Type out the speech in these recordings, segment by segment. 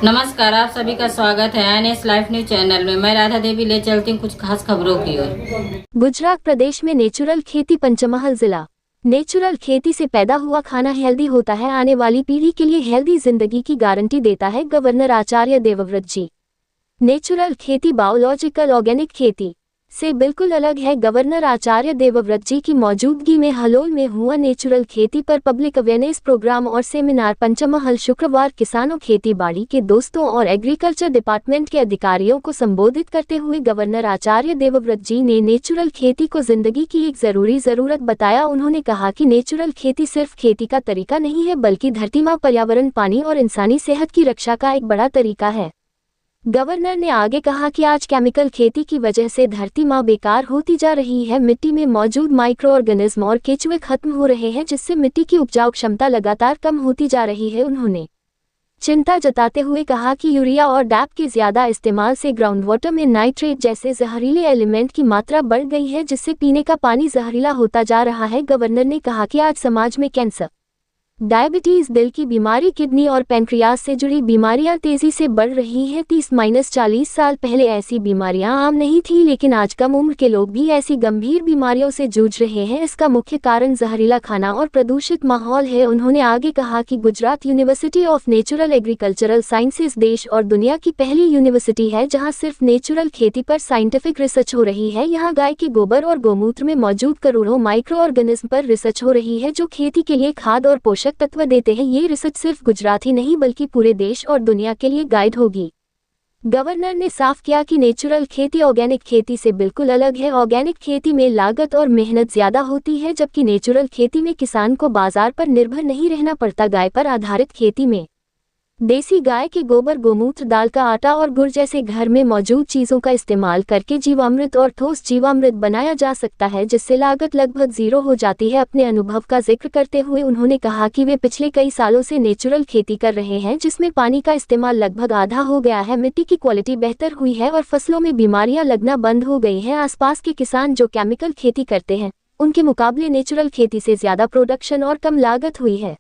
नमस्कार, आप सभी का स्वागत है एनएस लाइफ न्यूज चैनल में। मैं राधा देवी ले चलती हूँ कुछ खास खबरों की ओर। गुजरात प्रदेश में नेचुरल खेती पंचमहल जिला। नेचुरल खेती से पैदा हुआ खाना हेल्दी होता है, आने वाली पीढ़ी के लिए हेल्दी जिंदगी की गारंटी देता है गवर्नर आचार्य देवव्रत जी। नेचुरल खेती बायोलॉजिकल ऑर्गेनिक खेती से बिल्कुल अलग है। गवर्नर आचार्य देवव्रत जी की मौजूदगी में हलोल में हुआ नेचुरल खेती पर पब्लिक अवेयरनेस प्रोग्राम और सेमिनार पंचमहल शुक्रवार किसानों, खेती बाड़ी के दोस्तों और एग्रीकल्चर डिपार्टमेंट के अधिकारियों को संबोधित करते हुए गवर्नर आचार्य देवव्रत जी ने नेचुरल खेती को जिंदगी की एक जरूरत बताया। उन्होंने कहा कि नेचुरल खेती सिर्फ खेती का तरीका नहीं है, बल्कि धरती माँ, पर्यावरण, पानी और इंसानी सेहत की रक्षा का एक बड़ा तरीका है। गवर्नर ने आगे कहा कि आज केमिकल खेती की वजह से धरती माँ बेकार होती जा रही है। मिट्टी में मौजूद माइक्रो ऑर्गेनिज्म और केचुए खत्म हो रहे हैं, जिससे मिट्टी की उपजाऊ क्षमता लगातार कम होती जा रही है। उन्होंने चिंता जताते हुए कहा कि यूरिया और डैप के ज्यादा इस्तेमाल से ग्राउंड वाटर में नाइट्रेट जैसे जहरीले एलिमेंट की मात्रा बढ़ गई है, जिससे पीने का पानी जहरीला होता जा रहा है। गवर्नर ने कहा कि आज समाज में कैंसर, डायबिटीज, दिल की बीमारी, किडनी और पैंक्रियाज से जुड़ी बीमारियां तेजी से बढ़ रही हैं। 30-40 साल पहले ऐसी बीमारियां आम नहीं थी, लेकिन आज कम उम्र के लोग भी ऐसी गंभीर बीमारियों से जूझ रहे हैं। इसका मुख्य कारण जहरीला खाना और प्रदूषित माहौल है। उन्होंने आगे कहा कि Gujarat university of natural agricultural sciences देश और दुनिया की पहली यूनिवर्सिटी है जहां सिर्फ नेचुरल खेती पर साइंटिफिक रिसर्च हो रही है। यहां गाय के गोबर और गोमूत्र में मौजूद करोड़ों माइक्रो ऑर्गेनिज्म पर रिसर्च हो रही है, जो खेती के लिए खाद और पोषक तत्व देते हैं। ये रिसर्च सिर्फ गुजरात ही नहीं, बल्कि पूरे देश और दुनिया के लिए गाइड होगी। गवर्नर ने साफ किया कि नेचुरल खेती ऑर्गेनिक खेती से बिल्कुल अलग है। ऑर्गेनिक खेती में लागत और मेहनत ज्यादा होती है, जबकि नेचुरल खेती में किसान को बाजार पर निर्भर नहीं रहना पड़ता। गाय पर आधारित खेती में देसी गाय के गोबर, गोमूत्र, दाल का आटा और गुड़ जैसे घर में मौजूद चीजों का इस्तेमाल करके जीवामृत और ठोस जीवामृत बनाया जा सकता है, जिससे लागत लगभग जीरो हो जाती है। अपने अनुभव का जिक्र करते हुए उन्होंने कहा कि वे पिछले कई सालों से नेचुरल खेती कर रहे हैं, जिसमें पानी का इस्तेमाल लगभग आधा हो गया है, मिट्टी की क्वालिटी बेहतर हुई है और फसलों में बीमारियां लगना बंद हो गई हैं। आसपास के किसान जो केमिकल खेती करते हैं, उनके मुकाबले नेचुरल खेती से ज्यादा प्रोडक्शन और कम लागत हुई है।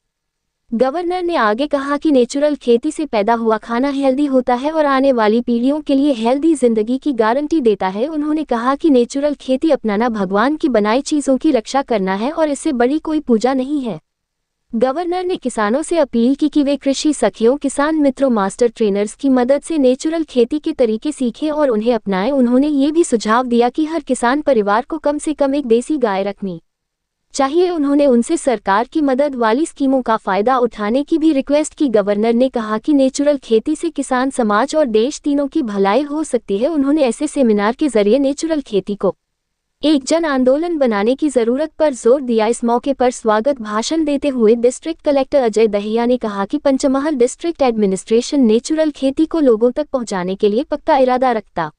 गवर्नर ने आगे कहा कि नेचुरल खेती से पैदा हुआ खाना हेल्दी होता है और आने वाली पीढ़ियों के लिए हेल्दी जिंदगी की गारंटी देता है। उन्होंने कहा कि नेचुरल खेती अपनाना भगवान की बनाई चीजों की रक्षा करना है और इससे बड़ी कोई पूजा नहीं है। गवर्नर ने किसानों से अपील की कि वे कृषि सखियों, किसान मित्रों, मास्टर ट्रेनर्स की मदद से नेचुरल खेती के तरीके सीखें और उन्हें अपनाएं। उन्होंने ये भी सुझाव दिया कि हर किसान परिवार को कम से कम एक देसी गाय रखनी चाहिए। उन्होंने उनसे सरकार की मदद वाली स्कीमों का फायदा उठाने की भी रिक्वेस्ट की। गवर्नर ने कहा कि नेचुरल खेती से किसान, समाज और देश तीनों की भलाई हो सकती है। उन्होंने ऐसे सेमिनार के जरिए नेचुरल खेती को एक जन आंदोलन बनाने की जरूरत पर जोर दिया। इस मौके पर स्वागत भाषण देते हुए डिस्ट्रिक्ट कलेक्टर अजय दहिया ने कहा कि पंचमहल डिस्ट्रिक्ट एडमिनिस्ट्रेशन नेचुरल खेती को लोगों तक पहुंचाने के लिए पक्का इरादा रखता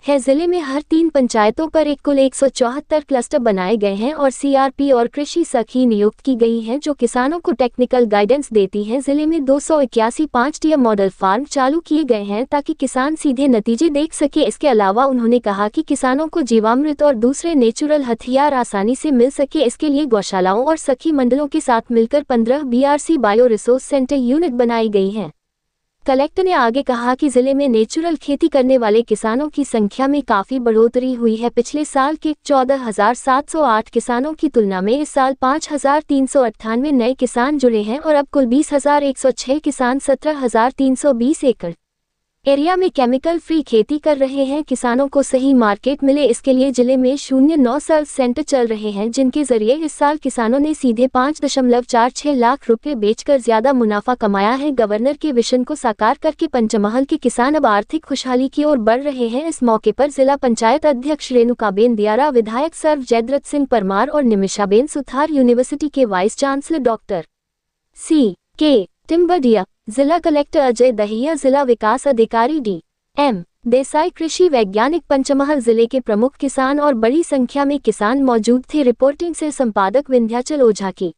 है। जिले में हर 3 पंचायतों पर एक कुल 174 क्लस्टर बनाए गए हैं और सीआरपी और कृषि सखी नियुक्त की गई हैं, जो किसानों को टेक्निकल गाइडेंस देती हैं। जिले में 281 5 मॉडल फार्म चालू किए गए हैं ताकि किसान सीधे नतीजे देख सके। इसके अलावा उन्होंने कहा कि किसानों को जीवामृत और दूसरे नेचुरल हथियार आसानी से मिल सके। इसके लिए गौशालाओं और सखी मंडलों के साथ मिलकर 15 BRC bio resource centre unit बनाई गई हैं। कलेक्टर ने आगे कहा कि जिले में नेचुरल खेती करने वाले किसानों की संख्या में काफी बढ़ोतरी हुई है। पिछले साल के 14,708 किसानों की तुलना में इस साल 5,398 नए किसान जुड़े हैं और अब कुल 20,106 किसान 17,320 एकड़ एरिया में केमिकल फ्री खेती कर रहे हैं। किसानों को सही मार्केट मिले, इसके लिए जिले में 09 सर्विस सेंटर चल रहे हैं, जिनके जरिए इस साल किसानों ने सीधे 5.46 लाख रुपए बेचकर ज्यादा मुनाफा कमाया है। गवर्नर के विजन को साकार करके पंचमहल के किसान अब आर्थिक खुशहाली की ओर बढ़ रहे हैं। इस मौके पर जिला पंचायत अध्यक्ष रेणुकाबेन दियारा, विधायक सर्व जयद्रथ सिंह परमार और निमिषाबेन सुथार, यूनिवर्सिटी के वाइस चांसलर डॉक्टर C.K. टिम्बडिया, जिला कलेक्टर अजय दहिया, जिला विकास अधिकारी D.M. देसाई, कृषि वैज्ञानिक पंचमहल जिले के प्रमुख किसान और बड़ी संख्या में किसान मौजूद थे। रिपोर्टिंग से संपादक विंध्याचल ओझा की।